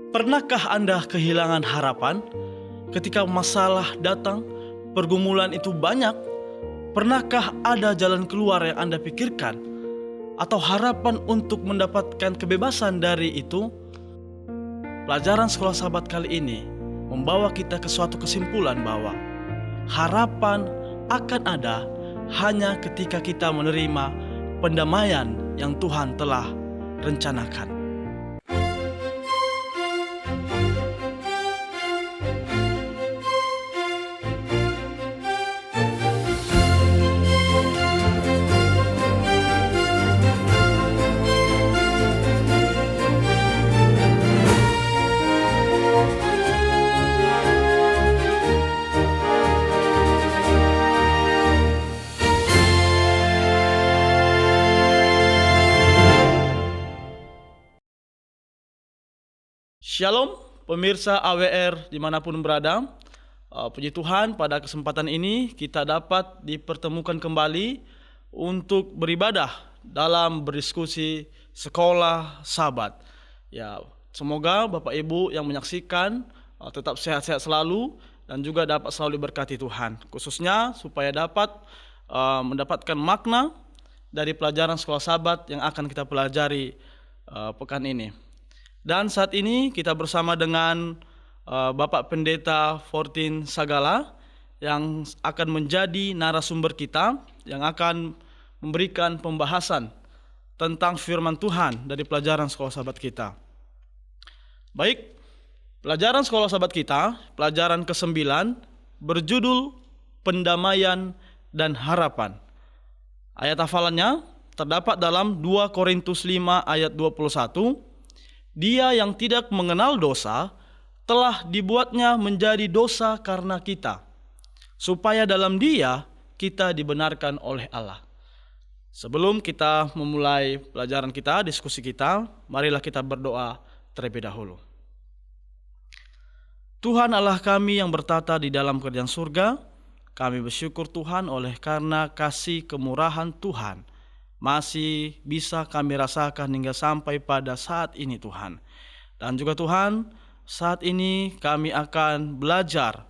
Pernahkah Anda kehilangan harapan ketika masalah datang, pergumulan itu banyak? Pernahkah ada jalan keluar yang Anda pikirkan atau harapan untuk mendapatkan kebebasan dari itu? Pelajaran sekolah sahabat kali ini membawa kita ke suatu kesimpulan bahwa harapan akan ada hanya ketika kita menerima pendamaian yang Tuhan telah rencanakan. Shalom pemirsa AWR dimanapun berada. Puji Tuhan, pada kesempatan ini kita dapat dipertemukan kembali untuk beribadah dalam berdiskusi sekolah sahabat. Ya, semoga Bapak Ibu yang menyaksikan tetap sehat-sehat selalu dan juga dapat selalu diberkati Tuhan, khususnya supaya dapat mendapatkan makna dari pelajaran sekolah sahabat yang akan kita pelajari pekan ini. Dan saat ini kita bersama dengan Bapak Pendeta Fortin Sagala yang akan menjadi narasumber kita, yang akan memberikan pembahasan tentang firman Tuhan dari pelajaran sekolah sahabat kita. Baik, pelajaran sekolah sahabat kita, pelajaran ke-9 berjudul Pendamaian dan Harapan. Ayat hafalannya terdapat dalam 2 Korintus 5 ayat 21. Dia yang tidak mengenal dosa telah dibuatnya menjadi dosa karena kita, supaya dalam Dia kita dibenarkan oleh Allah. Sebelum kita memulai pelajaran kita, diskusi kita, marilah kita berdoa terlebih dahulu. Tuhan Allah kami yang bertata di dalam kerajaan surga, kami bersyukur Tuhan oleh karena kasih kemurahan Tuhan masih bisa kami rasakan hingga sampai pada saat ini Tuhan. Dan juga Tuhan, saat ini kami akan belajar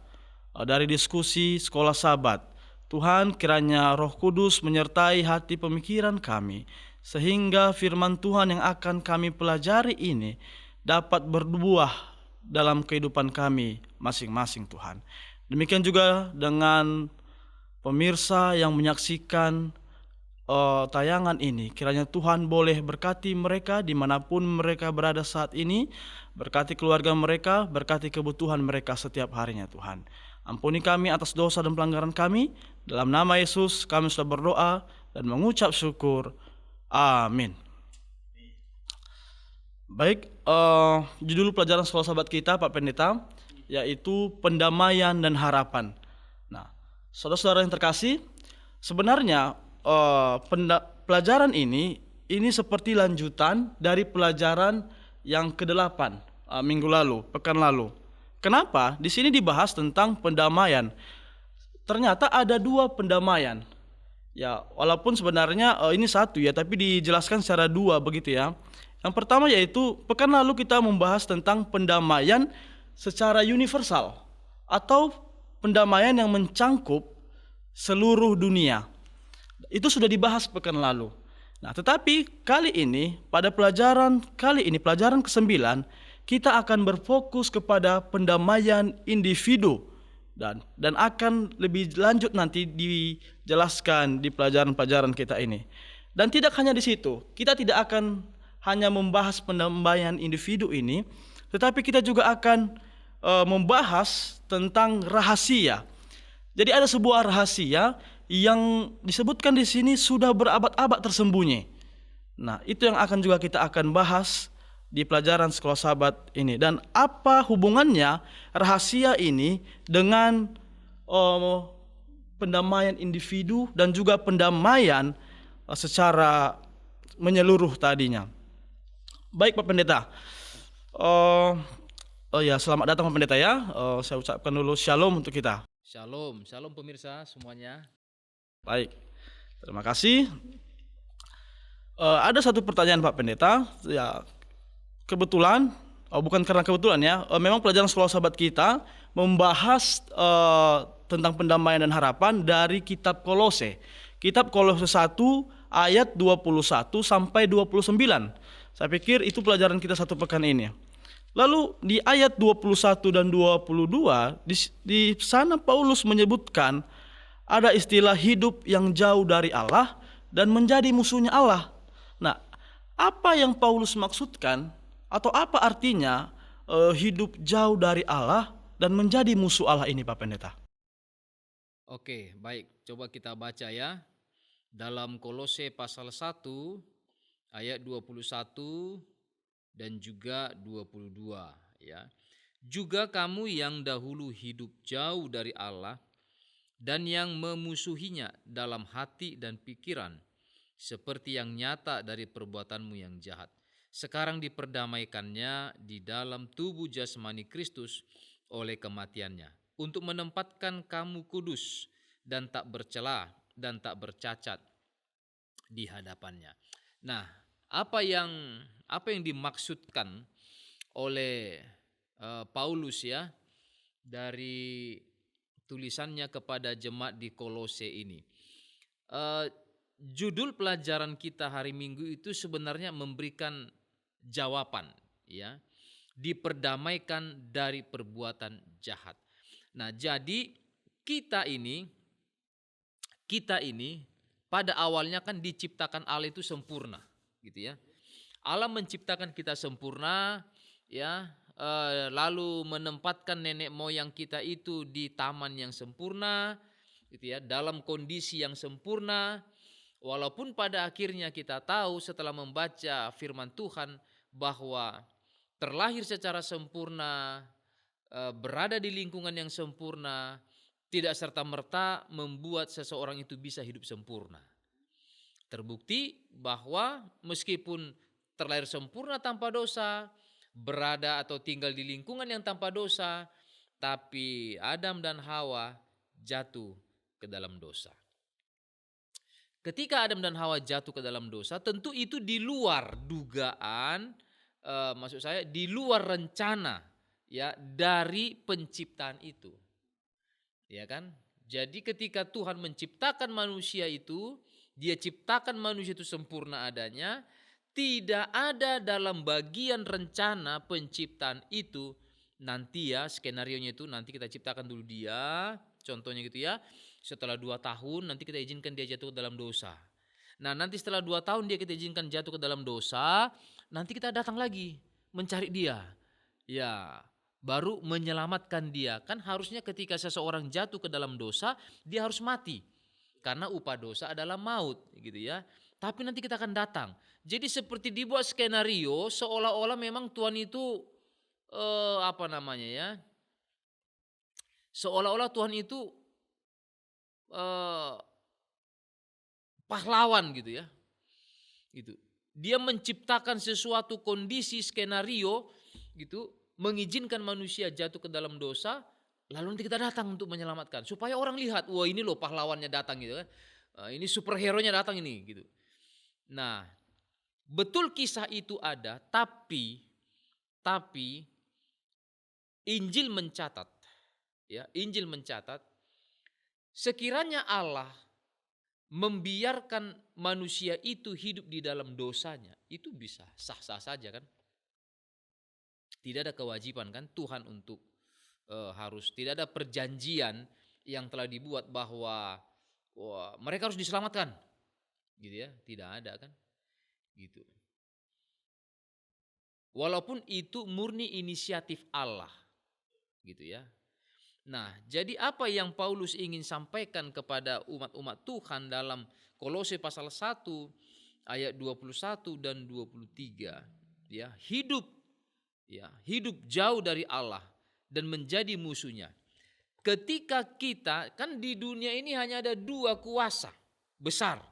dari diskusi sekolah sahabat. Tuhan, kiranya Roh Kudus menyertai hati pemikiran kami, sehingga firman Tuhan yang akan kami pelajari ini dapat berbuah dalam kehidupan kami masing-masing Tuhan. Demikian juga dengan pemirsa yang menyaksikan tayangan ini, kiranya Tuhan boleh berkati mereka dimanapun mereka berada saat ini, berkati keluarga mereka, berkati kebutuhan mereka setiap harinya Tuhan. Ampuni kami atas dosa dan pelanggaran kami, dalam nama Yesus kami sudah berdoa dan mengucap syukur, amin. Baik, judul pelajaran sekolah sahabat kita Pak Pendeta yaitu Pendamaian dan Harapan. Nah, saudara-saudara yang terkasih, sebenarnya pelajaran ini seperti lanjutan dari pelajaran yang ke-8 minggu lalu, pekan lalu. Kenapa? Di sini dibahas tentang pendamaian. Ternyata ada 2 pendamaian. Ya, walaupun sebenarnya ini satu ya, tapi dijelaskan secara 2 begitu ya. Yang pertama yaitu pekan lalu kita membahas tentang pendamaian secara universal atau pendamaian yang mencangkup seluruh dunia. Itu sudah dibahas pekan lalu. Nah, tetapi kali ini, pada pelajaran kali ini, pelajaran ke-9, kita akan berfokus kepada pendamaian individu dan akan lebih lanjut nanti dijelaskan di pelajaran-pelajaran kita ini. Dan tidak hanya di situ, kita tidak akan hanya membahas pendamaian individu ini, tetapi kita juga akan membahas tentang rahasia. Jadi ada sebuah rahasia yang disebutkan di sini sudah berabad-abad tersembunyi. Nah, itu yang akan juga kita akan bahas di pelajaran sekolah sahabat ini. Dan apa hubungannya rahasia ini dengan pendamaian individu dan juga pendamaian secara menyeluruh tadinya. Baik Pak Pendeta. Selamat datang Pak Pendeta ya. Saya ucapkan dulu shalom untuk kita. Shalom, shalom pemirsa semuanya. Baik, terima kasih. Ada satu pertanyaan Pak Pendeta. Ya, kebetulan bukan karena kebetulan ya, memang pelajaran sekolah sahabat kita membahas tentang pendamaian dan harapan dari kitab Kolose. Kitab Kolose 1 ayat 21 sampai 29. Saya pikir itu pelajaran kita satu pekan ini. Lalu di ayat 21 dan 22 di sana Paulus menyebutkan ada istilah hidup yang jauh dari Allah dan menjadi musuhnya Allah. Nah, apa yang Paulus maksudkan atau apa artinya hidup jauh dari Allah dan menjadi musuh Allah ini, Pak Pendeta? Oke, baik. Coba kita baca ya. Dalam Kolose pasal 1 ayat 21 dan juga 22 ya. Juga kamu yang dahulu hidup jauh dari Allah dan yang memusuhinya dalam hati dan pikiran, seperti yang nyata dari perbuatanmu yang jahat. Sekarang diperdamaikannya di dalam tubuh jasmani Kristus oleh kematiannya, untuk menempatkan kamu kudus dan tak bercela dan tak bercacat di hadapannya. Nah, apa yang dimaksudkan oleh Paulus ya dari tulisannya kepada jemaat di Kolose ini? Judul pelajaran kita hari Minggu itu sebenarnya memberikan jawaban ya, diperdamaikan dari perbuatan jahat. Nah, jadi kita ini pada awalnya kan diciptakan Allah itu sempurna, gitu ya. Allah menciptakan kita sempurna, ya, lalu menempatkan nenek moyang kita itu di taman yang sempurna, gitu ya, dalam kondisi yang sempurna. Walaupun pada akhirnya kita tahu setelah membaca firman Tuhan bahwa terlahir secara sempurna, berada di lingkungan yang sempurna, tidak serta-merta membuat seseorang itu bisa hidup sempurna. Terbukti bahwa meskipun terlahir sempurna tanpa dosa, berada atau tinggal di lingkungan yang tanpa dosa, tapi Adam dan Hawa jatuh ke dalam dosa. Ketika Adam dan Hawa jatuh ke dalam dosa, tentu itu di luar dugaan, maksud saya di luar rencana ya dari penciptaan itu. Ya kan? Jadi ketika Tuhan menciptakan manusia itu, Dia ciptakan manusia itu sempurna adanya, tidak ada dalam bagian rencana penciptaan itu nanti ya, skenarionya itu nanti kita ciptakan dulu dia, contohnya gitu ya. Setelah 2 tahun nanti kita izinkan dia jatuh ke dalam dosa. Nah, nanti setelah 2 tahun dia kita izinkan jatuh ke dalam dosa, nanti kita datang lagi mencari dia. Ya, baru menyelamatkan dia. Kan harusnya ketika seseorang jatuh ke dalam dosa, dia harus mati. Karena upah dosa adalah maut, gitu ya. Tapi nanti kita akan datang. Jadi seperti dibuat skenario seolah-olah memang Tuhan itu seolah-olah Tuhan itu pahlawan gitu ya. Gitu. Dia menciptakan sesuatu kondisi skenario gitu, mengizinkan manusia jatuh ke dalam dosa, lalu nanti kita datang untuk menyelamatkan supaya orang lihat, wah ini loh pahlawannya datang gitu kan. Ini superhero-nya datang ini gitu. Nah, betul kisah itu ada, tapi Injil mencatat ya, Injil mencatat sekiranya Allah membiarkan manusia itu hidup di dalam dosanya, itu bisa sah-sah saja kan. Tidak ada kewajiban kan Tuhan untuk harus, tidak ada perjanjian yang telah dibuat bahwa mereka harus diselamatkan. Gitu ya, tidak ada kan. Gitu. Walaupun itu murni inisiatif Allah. Gitu ya. Nah, jadi apa yang Paulus ingin sampaikan kepada umat-umat Tuhan dalam Kolose pasal 1 ayat 21 dan 23 ya, hidup jauh dari Allah dan menjadi musuhnya. Ketika kita kan di dunia ini hanya ada 2 kuasa besar.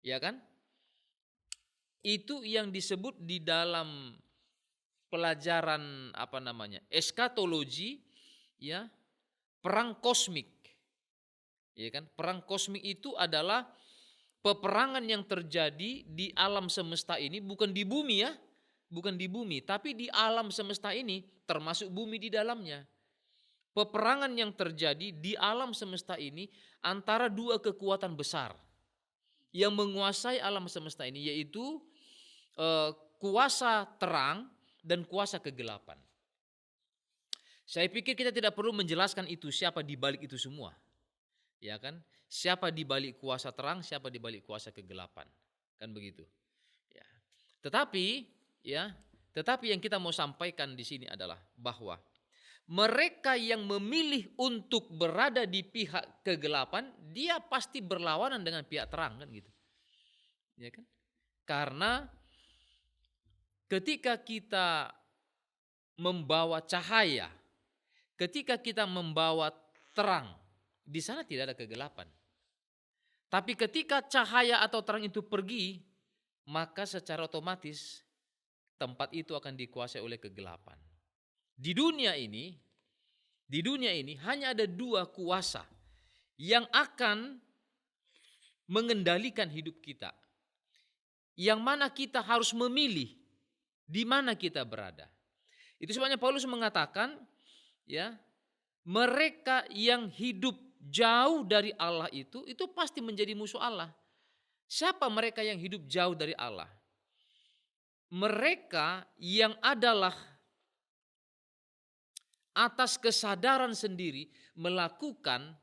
Ya kan? Itu yang disebut di dalam pelajaran eskatologi ya, perang kosmik. Ya kan? Perang kosmik itu adalah peperangan yang terjadi di alam semesta ini, bukan di bumi ya. bukan di bumi, tapi di alam semesta ini, termasuk bumi di dalamnya. Peperangan yang terjadi di alam semesta ini antara dua kekuatan besar yang menguasai alam semesta ini, yaitu kuasa terang dan kuasa kegelapan. Saya pikir kita tidak perlu menjelaskan itu, siapa di balik itu semua. Ya kan? Siapa di balik kuasa terang, siapa di balik kuasa kegelapan. Kan begitu. Ya. Tetapi yang kita mau sampaikan di sini adalah bahwa mereka yang memilih untuk berada di pihak kegelapan, dia pasti berlawanan dengan pihak terang, kan gitu. Ya kan? Karena ketika kita membawa cahaya, ketika kita membawa terang, di sana tidak ada kegelapan. Tapi ketika cahaya atau terang itu pergi, maka secara otomatis tempat itu akan dikuasai oleh kegelapan. Di dunia ini hanya ada dua kuasa yang akan mengendalikan hidup kita. Yang mana kita harus memilih di mana kita berada. Itu sebabnya Paulus mengatakan, ya, mereka yang hidup jauh dari Allah itu pasti menjadi musuh Allah. Siapa mereka yang hidup jauh dari Allah? Mereka yang adalah atas kesadaran sendiri melakukan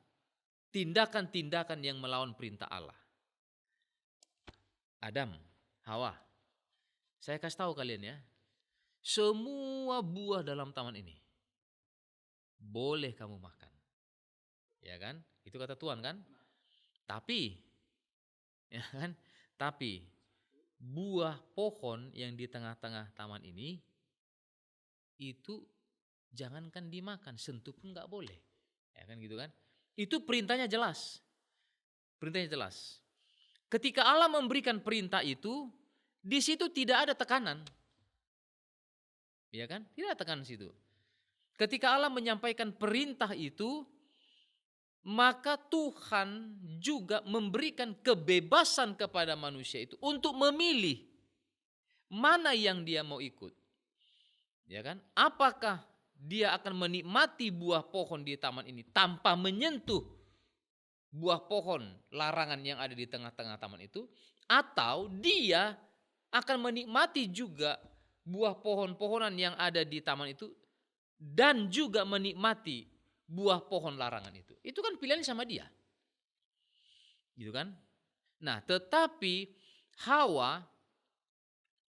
tindakan-tindakan yang melawan perintah Allah. Adam, Hawa, saya kasih tahu kalian ya, semua buah dalam taman ini boleh kamu makan. Ya kan? Itu kata Tuhan kan? Tapi buah pohon yang di tengah-tengah taman ini itu jangankan dimakan, sentuh pun nggak boleh. Ya kan gitu kan? Itu perintahnya jelas. Perintahnya jelas. Ketika Allah memberikan perintah itu, di situ tidak ada tekanan. Ya kan? Tidak ada tekanan di situ. Ketika Allah menyampaikan perintah itu, maka Tuhan juga memberikan kebebasan kepada manusia itu untuk memilih mana yang dia mau ikut. Ya kan? Apakah dia akan menikmati buah pohon di taman ini tanpa menyentuh buah pohon larangan yang ada di tengah-tengah taman itu, atau dia akan menikmati juga buah pohon-pohonan yang ada di taman itu dan juga menikmati buah pohon larangan itu. Itu kan pilihan sama dia. Gitu kan? Nah, tetapi Hawa,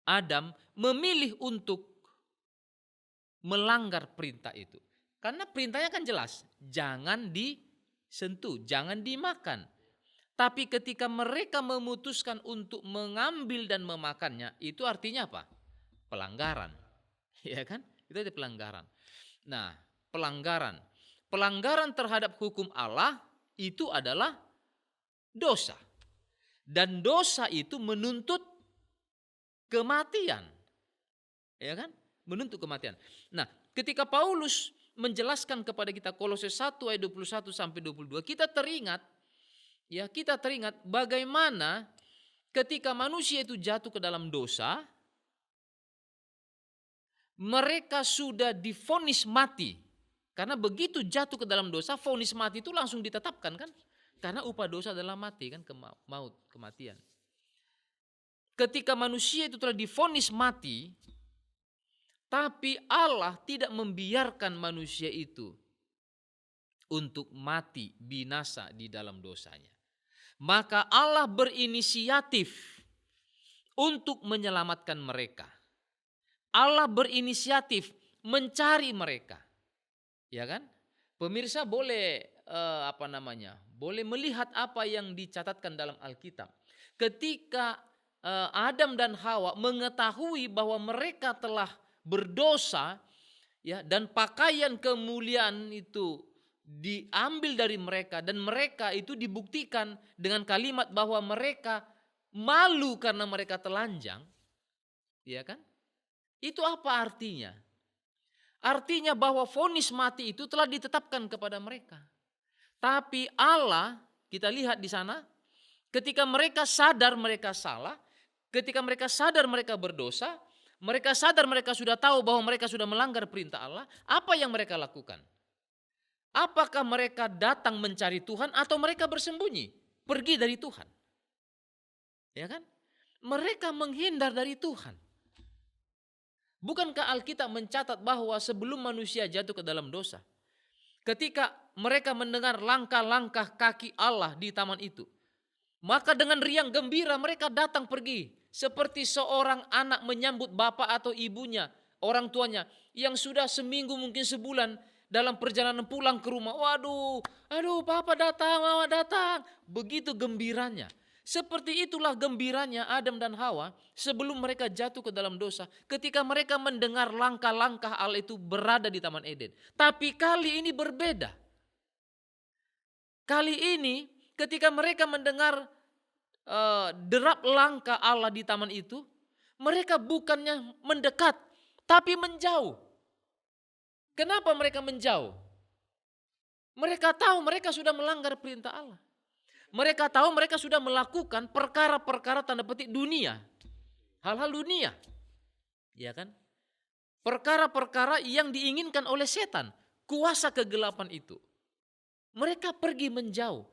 Adam memilih untuk melanggar perintah itu. Karena perintahnya kan jelas, jangan disentuh, jangan dimakan. Tapi ketika mereka memutuskan untuk mengambil dan memakannya, itu artinya apa? Pelanggaran. Ya kan? Itu ada pelanggaran. Nah, pelanggaran terhadap hukum Allah itu adalah dosa. Dan dosa itu menuntut kematian. Ya kan? Menuntut kematian. Nah, ketika Paulus menjelaskan kepada kita Kolose 1 ayat 21 sampai 22, kita teringat bagaimana ketika manusia itu jatuh ke dalam dosa, mereka sudah divonis mati. Karena begitu jatuh ke dalam dosa, vonis mati itu langsung ditetapkan kan? Karena upah dosa adalah mati kan, maut, kematian. Ketika manusia itu telah divonis mati, tapi Allah tidak membiarkan manusia itu untuk mati binasa di dalam dosanya. Maka Allah berinisiatif untuk menyelamatkan mereka. Allah berinisiatif mencari mereka. Ya kan? Pemirsa boleh boleh melihat apa yang dicatatkan dalam Alkitab. Ketika Adam dan Hawa mengetahui bahwa mereka telah berdosa, ya, dan pakaian kemuliaan itu diambil dari mereka dan mereka itu dibuktikan dengan kalimat bahwa mereka malu karena mereka telanjang, ya kan? Itu apa artinya? Artinya bahwa vonis mati itu telah ditetapkan kepada mereka. Tapi Allah, kita lihat di sana, ketika mereka sadar mereka salah, ketika mereka sadar mereka berdosa, Mereka sadar mereka sudah tahu bahwa mereka sudah melanggar perintah Allah. Apa yang mereka lakukan? Apakah mereka datang mencari Tuhan atau mereka bersembunyi? Pergi dari Tuhan. Ya kan? Mereka menghindar dari Tuhan. Bukankah Alkitab mencatat bahwa sebelum manusia jatuh ke dalam dosa, ketika mereka mendengar langkah-langkah kaki Allah di taman itu, maka dengan riang gembira mereka datang pergi. Seperti seorang anak menyambut bapak atau ibunya, orang tuanya, yang sudah seminggu mungkin sebulan dalam perjalanan pulang ke rumah. Waduh, aduh papa datang, mama datang. Begitu gembiranya. Seperti itulah gembiranya Adam dan Hawa sebelum mereka jatuh ke dalam dosa. Ketika mereka mendengar langkah-langkah Allah itu berada di Taman Eden. Tapi kali ini berbeda. Kali ini ketika mereka mendengar derap langkah Allah di taman itu, mereka bukannya mendekat, tapi menjauh. Kenapa mereka menjauh? Mereka tahu mereka sudah melanggar perintah Allah. Mereka tahu mereka sudah melakukan perkara-perkara tanda petik dunia. Hal-hal dunia. Ya kan? Perkara-perkara yang diinginkan oleh setan. Kuasa kegelapan itu. Mereka pergi menjauh.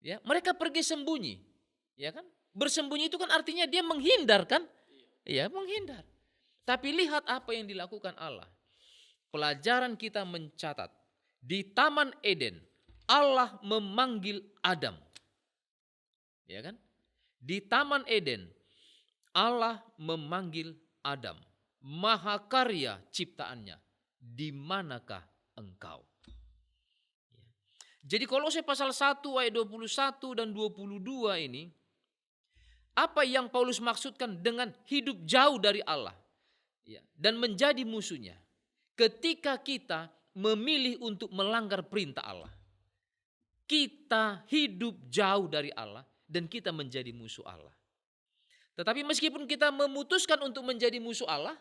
Ya, mereka pergi sembunyi. Ya kan? Bersembunyi itu kan artinya dia menghindar kan? Iya, menghindar. Tapi lihat apa yang dilakukan Allah. Pelajaran kita mencatat di Taman Eden Allah memanggil Adam. Ya kan? Di Taman Eden Allah memanggil Adam. Mahakarya ciptaannya. Di manakah engkau? Jadi Kolose pasal 1 ayat 21 dan 22 ini, apa yang Paulus maksudkan dengan hidup jauh dari Allah dan menjadi musuhnya? Ketika kita memilih untuk melanggar perintah Allah, kita hidup jauh dari Allah dan kita menjadi musuh Allah. Tetapi meskipun kita memutuskan untuk menjadi musuh Allah,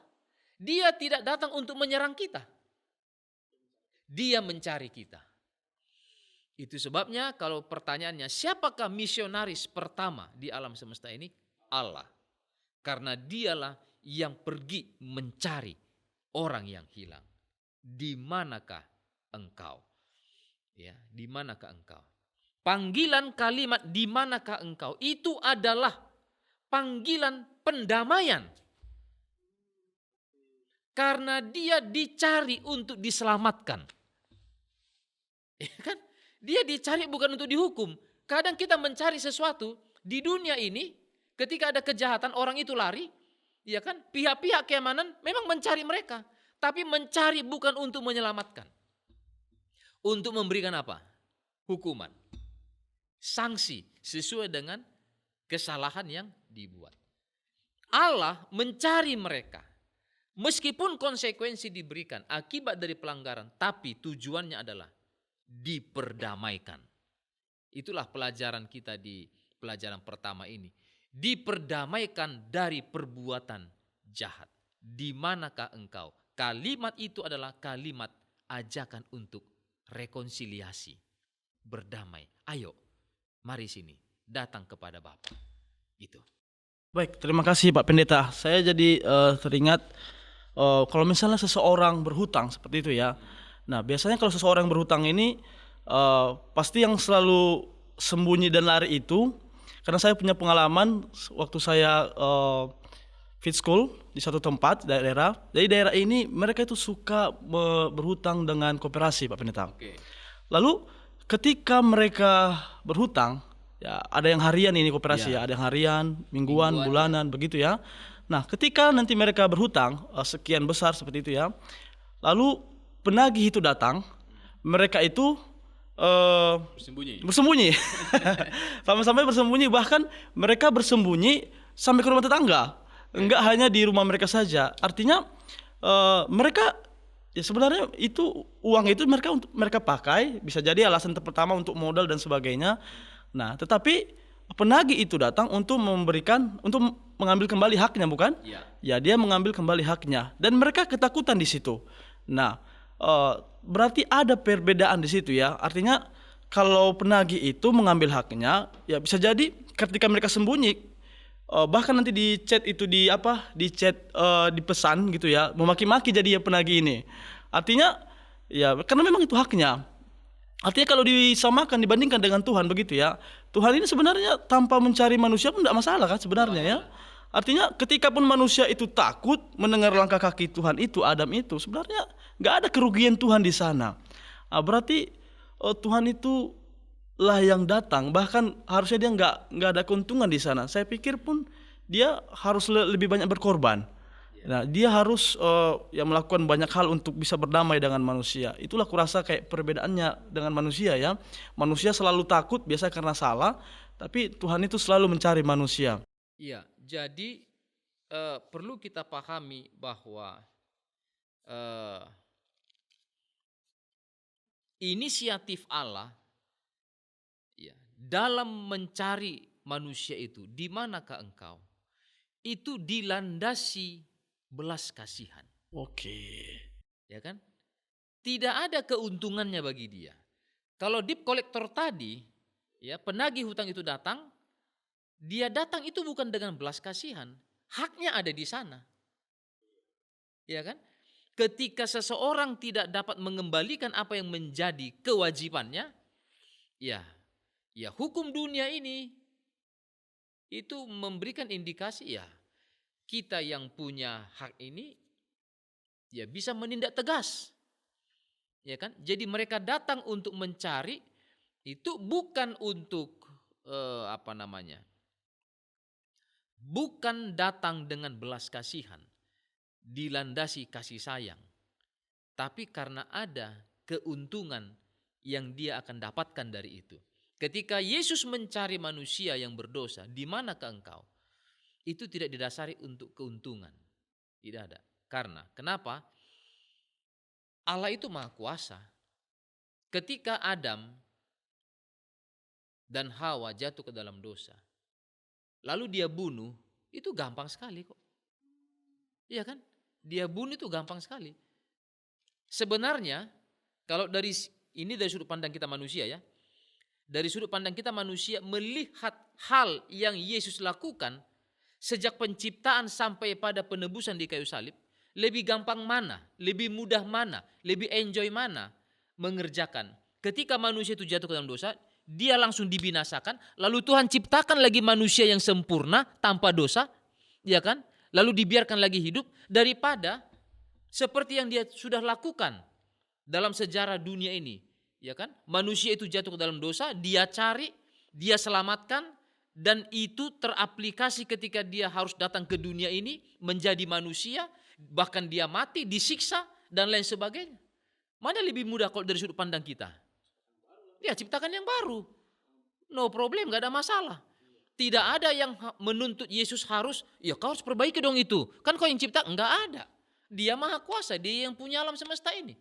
Dia tidak datang untuk menyerang kita. Dia mencari kita. Itu sebabnya kalau pertanyaannya siapakah misionaris pertama di alam semesta ini? Allah. Karena dialah yang pergi mencari orang yang hilang. Di manakah engkau? Ya, di manakah engkau? Panggilan kalimat di manakah engkau itu adalah panggilan pendamaian. Karena dia dicari untuk diselamatkan. Ya kan? Dia dicari bukan untuk dihukum. Kadang kita mencari sesuatu di dunia ini, ketika ada kejahatan orang itu lari, ya kan? Pihak-pihak keamanan memang mencari mereka, tapi mencari bukan untuk menyelamatkan. Untuk memberikan apa? Hukuman. Sanksi sesuai dengan kesalahan yang dibuat. Allah mencari mereka. Meskipun konsekuensi diberikan akibat dari pelanggaran, tapi tujuannya adalah diperdamaikan. Itulah pelajaran kita di pelajaran pertama ini. Diperdamaikan dari perbuatan jahat. Di manakah engkau? Kalimat itu adalah kalimat ajakan untuk rekonsiliasi. Berdamai. Ayo, mari sini. Datang kepada Bapa. Itu. Baik, terima kasih Pak Pendeta. Saya jadi teringat kalau misalnya seseorang berhutang seperti itu ya. Nah, biasanya kalau seseorang berhutang ini pasti yang selalu sembunyi dan lari itu, karena saya punya pengalaman waktu saya fit school di satu tempat daerah. Jadi daerah ini mereka itu suka berhutang dengan koperasi Pak Pendeta. Oke. Lalu ketika mereka berhutang, ya ada yang harian ini koperasi ya, ada yang harian, mingguan, bulanan begitu ya. Nah, ketika nanti mereka berhutang sekian besar seperti itu ya, lalu penagih itu datang, mereka itu bersembunyi. Sampai-sampai bersembunyi, bahkan mereka bersembunyi sampai ke rumah tetangga. Enggak hanya di rumah mereka saja. Artinya mereka ya sebenarnya itu uang itu mereka pakai, bisa jadi alasan pertama untuk modal dan sebagainya. Nah, tetapi penagih itu datang untuk mengambil kembali haknya, bukan? Ya, dia mengambil kembali haknya dan mereka ketakutan di situ. Nah, berarti ada perbedaan di situ ya. Artinya kalau penagih itu mengambil haknya, ya bisa jadi ketika mereka sembunyi, bahkan nanti di chat itu di chat di pesan gitu ya, memaki-maki jadi ya penagih ini. Artinya ya karena memang itu haknya. Artinya kalau disamakan dibandingkan dengan Tuhan begitu ya. Tuhan ini sebenarnya tanpa mencari manusia pun tidak masalah kan sebenarnya ya. Artinya ketika pun manusia itu takut mendengar langkah kaki Tuhan itu, Adam itu, sebenarnya nggak ada kerugian Tuhan di sana. Berarti Tuhan itu lah yang datang, bahkan harusnya dia nggak ada keuntungan di sana. Saya pikir pun dia harus lebih banyak berkorban. Nah, dia harus ya melakukan banyak hal untuk bisa berdamai dengan manusia. Itulah kurasa kayak perbedaannya dengan manusia ya. Manusia selalu takut biasa karena salah, tapi Tuhan itu selalu mencari manusia. Iya, jadi perlu kita pahami bahwa eh, inisiatif Allah ya dalam mencari manusia itu, di manakah engkau? Itu dilandasi belas kasihan, Oke. ya kan? Tidak ada keuntungannya bagi dia. Kalau debt collector tadi, ya penagih hutang itu datang, dia datang itu bukan dengan belas kasihan, haknya ada di sana. Ya kan? Ketika seseorang tidak dapat mengembalikan apa yang menjadi kewajibannya, ya, ya hukum dunia ini itu memberikan indikasi ya kita yang punya hak ini ya bisa menindak tegas. Ya kan? Jadi mereka datang untuk mencari itu bukan untuk apa namanya? Bukan datang dengan belas kasihan, dilandasi kasih sayang, tapi karena ada keuntungan yang dia akan dapatkan dari itu. Ketika Yesus mencari manusia yang berdosa, di manakah engkau? Itu tidak didasari untuk keuntungan. Tidak ada. Karena kenapa? Allah itu maha kuasa. Ketika Adam dan Hawa jatuh ke dalam dosa, lalu dia bunuh, itu gampang sekali kok. Iya kan? Dia bunuh itu gampang sekali. Sebenarnya kalau dari sudut pandang kita manusia ya, dari sudut pandang kita manusia melihat hal yang Yesus lakukan sejak penciptaan sampai pada penebusan di kayu salib, lebih gampang mana, lebih mudah mana, lebih enjoy mana mengerjakan. Ketika manusia itu jatuh ke dalam dosa, dia langsung dibinasakan, lalu Tuhan ciptakan lagi manusia yang sempurna tanpa dosa, ya kan? Lalu dibiarkan lagi hidup daripada seperti yang dia sudah lakukan dalam sejarah dunia ini, ya kan? Manusia itu jatuh ke dalam dosa, dia cari, dia selamatkan, dan itu teraplikasi ketika dia harus datang ke dunia ini menjadi manusia, bahkan dia mati, disiksa dan lain sebagainya. Mana lebih mudah kalau dari sudut pandang kita? Dia ciptakan yang baru, no problem, gak ada masalah. Tidak ada yang menuntut Yesus harus, ya kau harus perbaiki dong itu. Kan kau yang cipta, enggak ada. Dia maha kuasa, dia yang punya alam semesta ini.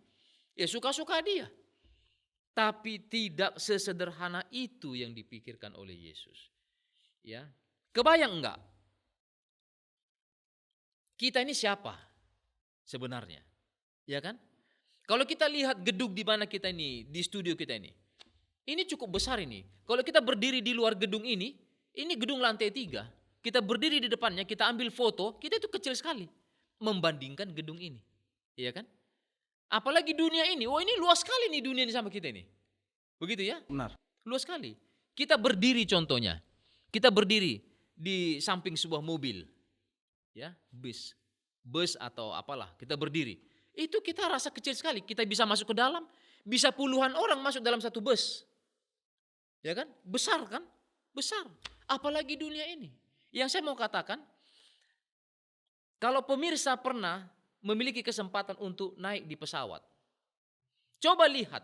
Ya suka-suka dia. Tapi tidak sesederhana itu yang dipikirkan oleh Yesus. Ya, kebayang enggak? Kita ini siapa sebenarnya? Ya kan? Kalau kita lihat gedung di mana kita ini, di studio kita ini cukup besar ini. Kalau kita berdiri di luar gedung ini gedung lantai 3. Kita berdiri di depannya, kita ambil foto, kita itu kecil sekali membandingkan gedung ini. Iya kan? Apalagi dunia ini, ini luas sekali nih dunia ini sama kita ini. Begitu ya? Benar. Luas sekali. Kita berdiri contohnya. Kita berdiri di samping sebuah mobil. Ya, bus atau apalah, kita berdiri. Itu kita rasa kecil sekali, kita bisa masuk ke dalam, bisa puluhan orang masuk dalam satu bus. Ya kan? Besar kan? Besar. Apalagi dunia ini. Yang saya mau katakan, kalau pemirsa pernah memiliki kesempatan untuk naik di pesawat, coba lihat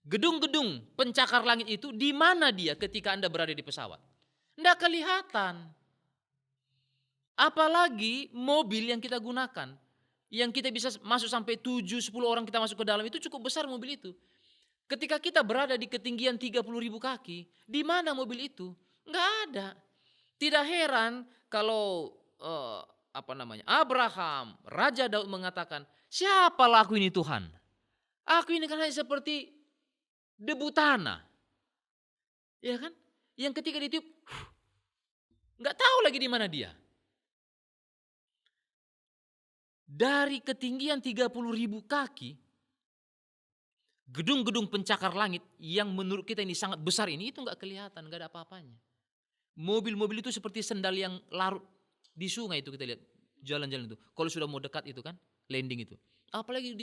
gedung-gedung pencakar langit itu di mana dia ketika Anda berada di pesawat. Tidak kelihatan. Apalagi mobil yang kita gunakan, yang kita bisa masuk sampai 7-10 orang kita masuk ke dalam, itu cukup besar mobil itu. Ketika kita berada di ketinggian 30.000 kaki, di mana mobil itu? Enggak ada. Tidak heran kalau Abraham, Raja Daud mengatakan, siapalah aku ini Tuhan? Aku ini kan hanya seperti debu tanah. Ya kan? Yang ketika ditiup, Nggak tahu lagi di mana dia. Dari ketinggian 30.000 kaki, gedung-gedung pencakar langit yang menurut kita ini sangat besar ini, itu nggak kelihatan, nggak ada apa-apanya. Mobil-mobil itu seperti sendal yang larut di sungai itu kita lihat. Jalan-jalan itu. Kalau sudah mau dekat itu kan, landing itu. Apalagi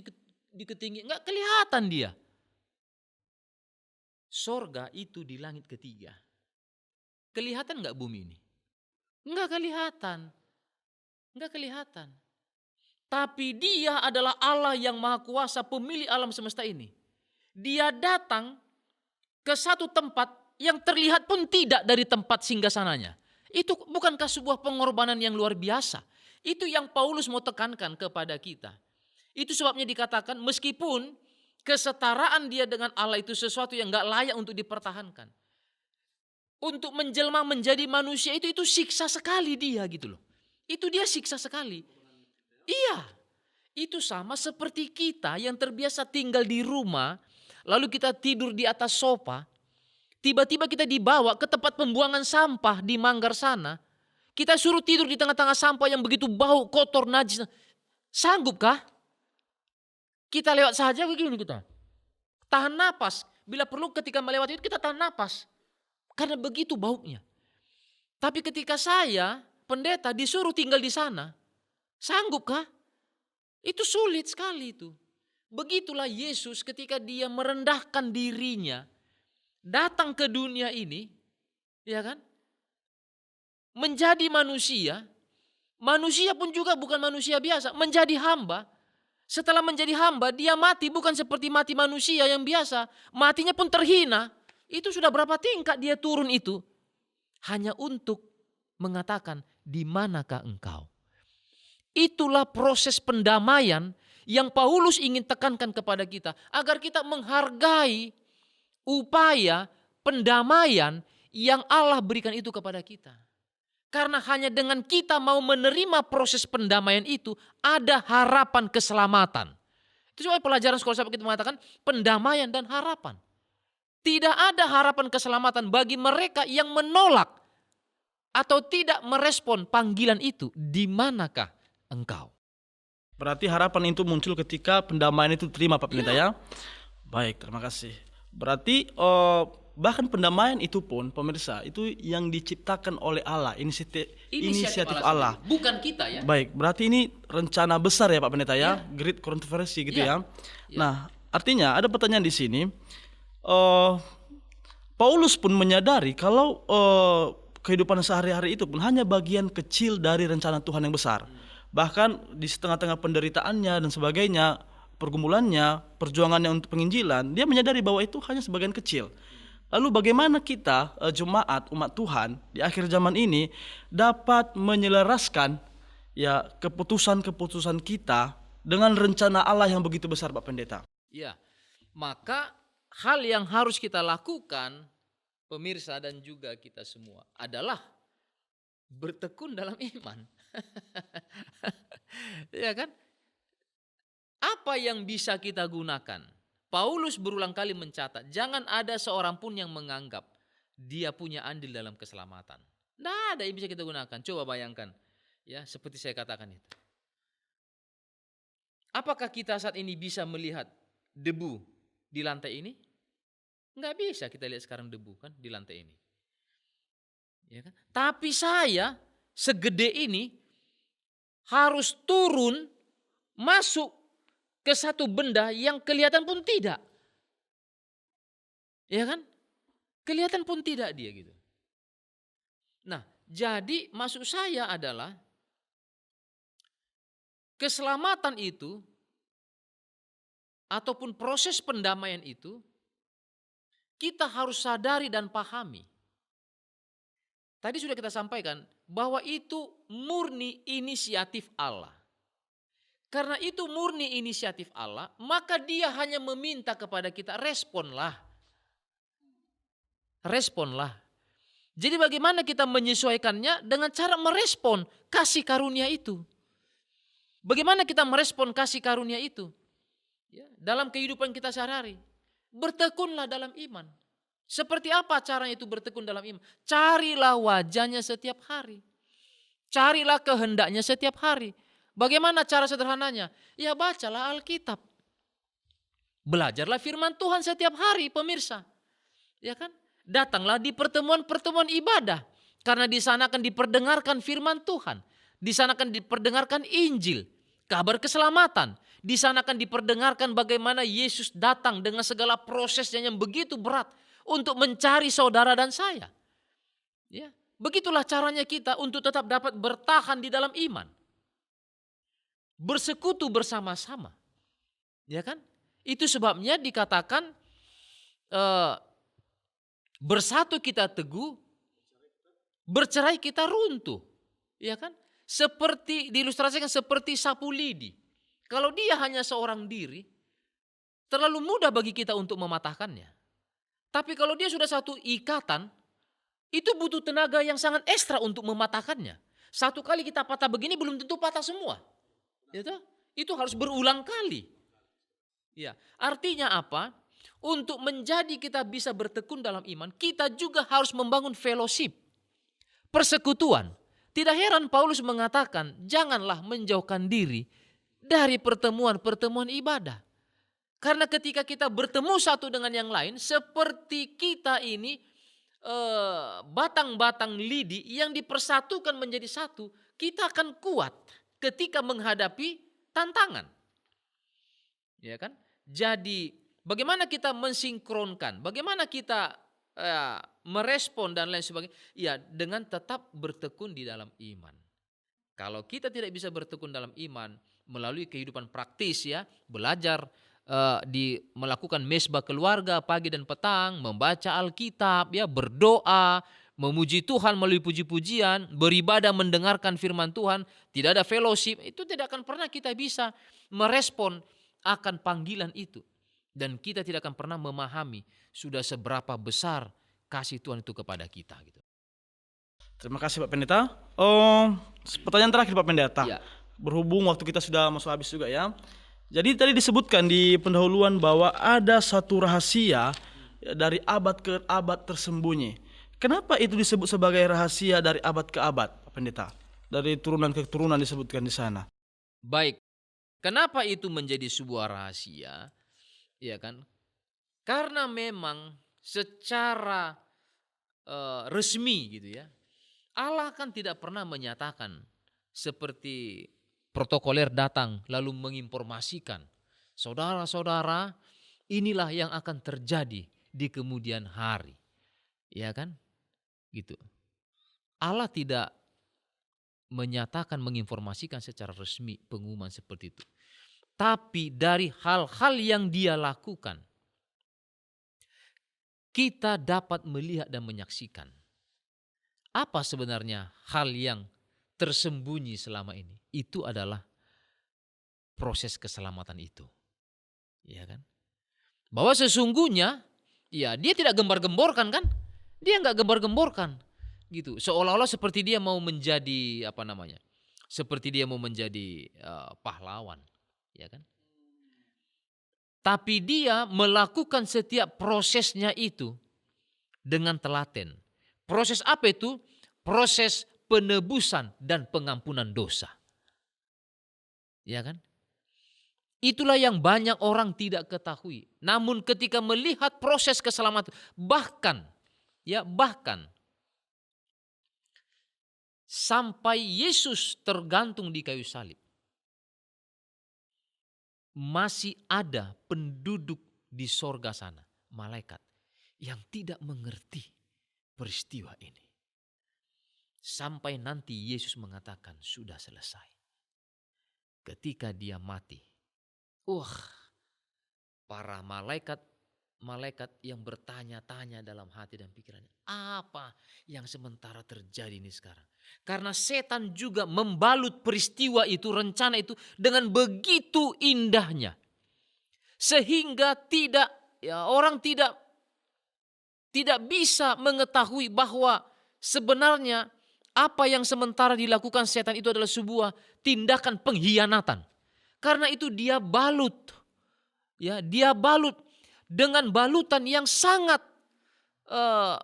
di ketinggian, nggak kelihatan dia. Sorga itu di langit ketiga. Kelihatan nggak bumi ini? Nggak kelihatan. Nggak kelihatan. Tapi dia adalah Allah yang maha kuasa, pemilik alam semesta ini. Dia datang ke satu tempat yang terlihat pun tidak dari tempat singgasananya. Itu bukankah sebuah pengorbanan yang luar biasa? Itu yang Paulus mau tekankan kepada kita. Itu sebabnya dikatakan meskipun kesetaraan dia dengan Allah itu sesuatu yang gak layak untuk dipertahankan. Untuk menjelma menjadi manusia itu siksa sekali dia gitu loh. Itu dia siksa sekali. Iya, itu sama seperti kita yang terbiasa tinggal di rumah, lalu kita tidur di atas sofa, tiba-tiba kita dibawa ke tempat pembuangan sampah di Manggar sana, kita suruh tidur di tengah-tengah sampah yang begitu bau, kotor, najis. Sanggupkah? Kita lewat saja begini kita. Tahan napas. Bila perlu ketika melewati itu kita tahan napas. Karena begitu baunya. Tapi ketika saya, pendeta, disuruh tinggal di sana, sanggupkah? Itu sulit sekali itu. Begitulah Yesus ketika dia merendahkan dirinya, datang ke dunia ini, ya kan? Menjadi manusia, manusia pun juga bukan manusia biasa, menjadi hamba. Setelah menjadi hamba, dia mati bukan seperti mati manusia yang biasa, matinya pun terhina. Itu sudah berapa tingkat dia turun itu? Hanya untuk mengatakan, di manakah engkau? Itulah proses pendamaian yang Paulus ingin tekankan kepada kita. Agar kita menghargai upaya pendamaian yang Allah berikan itu kepada kita. Karena hanya dengan kita mau menerima proses pendamaian itu, ada harapan keselamatan. Itu sebab pelajaran sekolah sahabat kita mengatakan pendamaian dan harapan. Tidak ada harapan keselamatan bagi mereka yang menolak atau tidak merespon panggilan itu. Di manakah engkau? Berarti harapan itu muncul ketika pendamaian itu terima Pak Pendeta ya. Baik, terima kasih. Berarti bahkan pendamaian itu pun pemirsa itu yang diciptakan oleh Allah, inisiatif Allah. Bukan kita ya. Baik, berarti ini rencana besar ya Pak Pendeta ya, great controversy gitu ya. Nah, artinya ada pertanyaan di sini. Paulus pun menyadari kalau kehidupan sehari-hari itu pun hanya bagian kecil dari rencana Tuhan yang besar. Bahkan di setengah-tengah penderitaannya dan sebagainya, pergumulannya, perjuangannya untuk penginjilan, dia menyadari bahwa itu hanya sebagian kecil. Lalu bagaimana kita jemaat umat Tuhan di akhir zaman ini dapat menyelaraskan ya keputusan-keputusan kita dengan rencana Allah yang begitu besar Pak Pendeta? Ya, maka hal yang harus kita lakukan pemirsa dan juga kita semua adalah bertekun dalam iman. Ya kan? Apa yang bisa kita gunakan? Paulus berulang kali mencatat, jangan ada seorang pun yang menganggap dia punya andil dalam keselamatan. Tidak ada yang bisa kita gunakan. Coba bayangkan, ya seperti saya katakan itu. Apakah kita saat ini bisa melihat debu di lantai ini? Enggak bisa kita lihat sekarang debu kan di lantai ini. Ya kan? Tapi saya segede ini harus turun masuk ke satu benda yang kelihatan pun tidak. Ya kan? Kelihatan pun tidak dia gitu. Nah, jadi maksud saya adalah keselamatan itu ataupun proses pendamaian itu kita harus sadari dan pahami. Tadi sudah kita sampaikan bahwa itu murni inisiatif Allah. Karena itu murni inisiatif Allah, maka dia hanya meminta kepada kita responlah. Responlah. Jadi bagaimana kita menyesuaikannya dengan cara merespon kasih karunia itu. Bagaimana kita merespon kasih karunia itu? Ya, dalam kehidupan kita sehari-hari. Bertekunlah dalam iman. Seperti apa caranya itu bertekun dalam iman? Carilah wajahnya setiap hari. Carilah kehendaknya setiap hari. Bagaimana cara sederhananya? Ya bacalah Alkitab. Belajarlah firman Tuhan setiap hari, pemirsa. Ya kan? Datanglah di pertemuan-pertemuan ibadah. Karena di sana akan diperdengarkan firman Tuhan. Di sana akan diperdengarkan Injil, kabar keselamatan. Di sana akan diperdengarkan bagaimana Yesus datang dengan segala prosesnya yang begitu berat untuk mencari saudara dan saya. Ya, begitulah caranya kita untuk tetap dapat bertahan di dalam iman. Bersekutu bersama-sama. Ya kan? Itu sebabnya dikatakan bersatu kita teguh, bercerai kita runtuh. Ya kan? Seperti diilustrasikan seperti sapu lidi. Kalau dia hanya seorang diri, terlalu mudah bagi kita untuk mematahkannya. Tapi kalau dia sudah satu ikatan, itu butuh tenaga yang sangat ekstra untuk mematahkannya. Satu kali kita patah begini belum tentu patah semua. Itu harus berulang kali. Ya, artinya apa? Untuk menjadi kita bisa bertekun dalam iman, kita juga harus membangun fellowship, persekutuan. Tidak heran Paulus mengatakan, janganlah menjauhkan diri dari pertemuan-pertemuan ibadah. Karena ketika kita bertemu satu dengan yang lain, seperti kita ini batang-batang lidi yang dipersatukan menjadi satu, kita akan kuat ketika menghadapi tantangan. Ya kan? Jadi bagaimana kita mensinkronkan, bagaimana kita merespon dan lain sebagainya, ya dengan tetap bertekun di dalam iman. Kalau kita tidak bisa bertekun dalam iman melalui kehidupan praktis, ya belajar melakukan mesbah keluarga pagi dan petang, membaca Alkitab, ya berdoa, memuji Tuhan melalui puji-pujian, beribadah mendengarkan firman Tuhan, tidak ada fellowship, itu tidak akan pernah kita bisa merespon akan panggilan itu. Dan kita tidak akan pernah memahami sudah seberapa besar kasih Tuhan itu kepada kita. Gitu. Terima kasih Pak Pendeta. Pertanyaan terakhir Pak Pendeta. Ya. Berhubung waktu kita sudah masuk habis juga ya. Jadi tadi disebutkan di pendahuluan bahwa ada satu rahasia dari abad ke abad tersembunyi. Kenapa itu disebut sebagai rahasia dari abad ke abad, Pak Pendeta? Dari turunan ke turunan disebutkan di sana. Baik. Kenapa itu menjadi sebuah rahasia? Ya kan? Karena memang secara resmi gitu ya, Allah kan tidak pernah menyatakan seperti protokoler datang lalu menginformasikan, saudara-saudara, inilah yang akan terjadi di kemudian hari. Ya kan? Gitu. Allah tidak menyatakan, menginformasikan secara resmi pengumuman seperti itu. Tapi dari hal-hal yang dia lakukan, kita dapat melihat dan menyaksikan apa sebenarnya hal yang tersembunyi selama ini. Itu adalah proses keselamatan itu. Ya kan? Bahwa sesungguhnya ya dia tidak gembar-gemborkan kan? Dia enggak gembar-gemborkan gitu. Seolah-olah seperti dia mau menjadi seperti dia mau menjadi pahlawan, ya kan? Tapi dia melakukan setiap prosesnya itu dengan telaten. Proses apa itu? Proses penebusan dan pengampunan dosa. Ya kan? Itulah yang banyak orang tidak ketahui. Namun ketika melihat proses keselamatan, bahkan sampai Yesus tergantung di kayu salib, masih ada penduduk di sorga sana, malaikat, yang tidak mengerti peristiwa ini. Sampai nanti Yesus mengatakan sudah selesai. Ketika dia mati, para malaikat yang bertanya-tanya dalam hati dan pikirannya, apa yang sementara terjadi ini sekarang? Karena setan juga membalut peristiwa itu, rencana itu dengan begitu indahnya. Sehingga orang tidak bisa mengetahui bahwa sebenarnya apa yang sementara dilakukan setan itu adalah sebuah tindakan pengkhianatan. Karena itu dia balut dengan balutan yang sangat eh,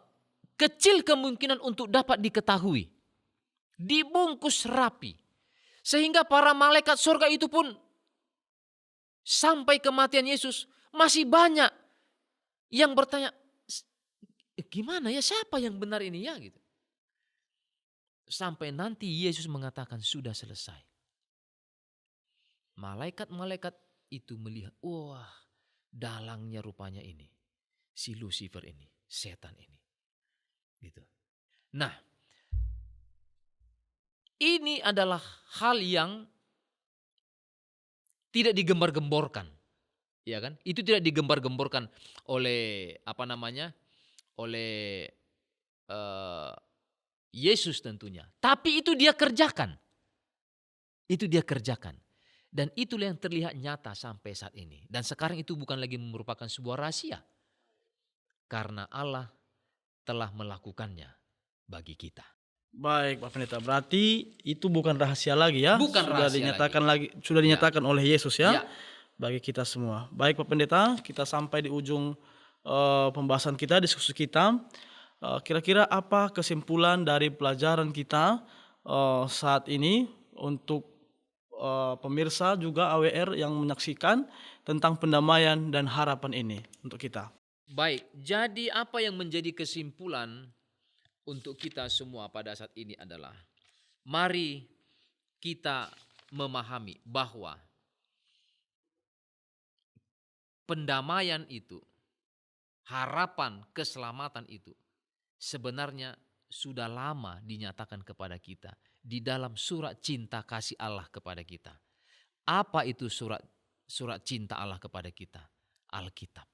kecil kemungkinan untuk dapat diketahui. Dibungkus rapi. Sehingga para malaikat surga itu pun sampai kematian Yesus masih banyak yang bertanya, gimana ya, siapa yang benar ini ya gitu. Sampai nanti Yesus mengatakan sudah selesai. Malaikat-malaikat itu melihat, wah, dalangnya rupanya ini, si Lucifer ini, setan ini. Gitu. Nah, ini adalah hal yang tidak digembar-gemborkan, ya kan? Itu tidak digembar-gemborkan oleh oleh Yesus tentunya. Tapi itu dia kerjakan. Itu dia kerjakan. Dan itulah yang terlihat nyata sampai saat ini. Dan sekarang itu bukan lagi merupakan sebuah rahasia. Karena Allah telah melakukannya bagi kita. Baik, Pak Pendeta. Berarti itu bukan rahasia lagi ya? Bukan Sudah rahasia dinyatakan lagi. Sudah dinyatakan oleh Yesus ya? Ya. Bagi kita semua. Baik, Pak Pendeta, kita sampai di ujung pembahasan kita, diskusi kita. Kira-kira apa kesimpulan dari pelajaran kita saat ini untuk pemirsa juga AWR yang menyaksikan tentang pendamaian dan harapan ini untuk kita? Baik, jadi apa yang menjadi kesimpulan untuk kita semua pada saat ini adalah, mari kita memahami bahwa pendamaian itu, harapan keselamatan itu sebenarnya sudah lama dinyatakan kepada kita di dalam surat cinta kasih Allah kepada kita. Apa itu surat cinta Allah kepada kita? Alkitab.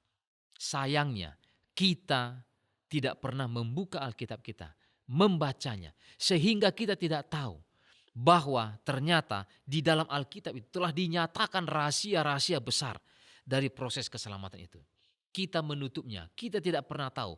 Sayangnya kita tidak pernah membuka Alkitab kita, membacanya, sehingga kita tidak tahu bahwa ternyata di dalam Alkitab itu telah dinyatakan rahasia-rahasia besar dari proses keselamatan itu. Kita menutupnya, kita tidak pernah tahu.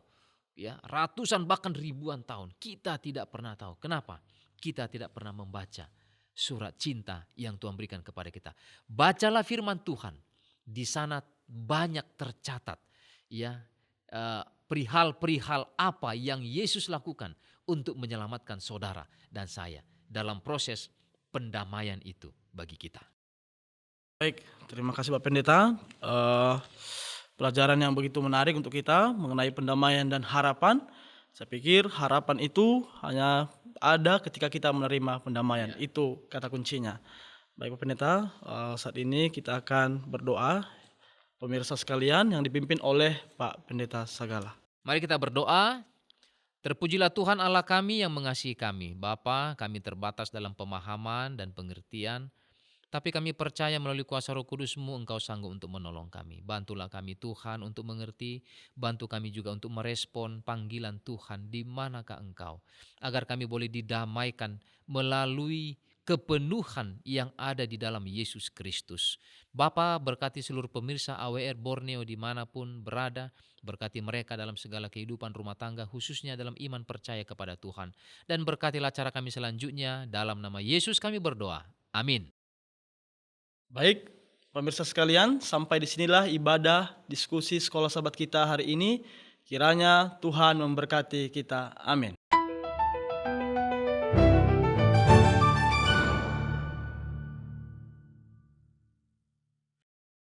Ya, ratusan bahkan ribuan tahun kita tidak pernah tahu. Kenapa? Kita tidak pernah membaca surat cinta yang Tuhan berikan kepada kita. Bacalah firman Tuhan. Di sana banyak tercatat ya, perihal-perihal apa yang Yesus lakukan untuk menyelamatkan saudara dan saya dalam proses pendamaian itu bagi kita. Baik, terima kasih Pak Pendeta. Pelajaran yang begitu menarik untuk kita mengenai pendamaian dan harapan. Saya pikir harapan itu hanya ada ketika kita menerima pendamaian. Itu kata kuncinya. Baik Pak Pendeta, saat ini kita akan berdoa. Pemirsa sekalian yang dipimpin oleh Pak Pendeta Sagala. Mari kita berdoa. Terpujilah Tuhan Allah kami yang mengasihi kami. Bapa, kami terbatas dalam pemahaman dan pengertian. Tapi kami percaya melalui kuasa Roh Kudus-Mu Engkau sanggup untuk menolong kami. Bantulah kami Tuhan untuk mengerti, bantu kami juga untuk merespon panggilan Tuhan di manakah Engkau. Agar kami boleh didamaikan melalui kepenuhan yang ada di dalam Yesus Kristus. Bapa, berkati seluruh pemirsa AWR Borneo dimanapun berada. Berkati mereka dalam segala kehidupan rumah tangga, khususnya dalam iman percaya kepada Tuhan. Dan berkatilah cara kami selanjutnya, dalam nama Yesus kami berdoa. Amin. Baik, pemirsa sekalian, sampai disinilah ibadah diskusi Sekolah Sahabat kita hari ini. Kiranya Tuhan memberkati kita. Amin.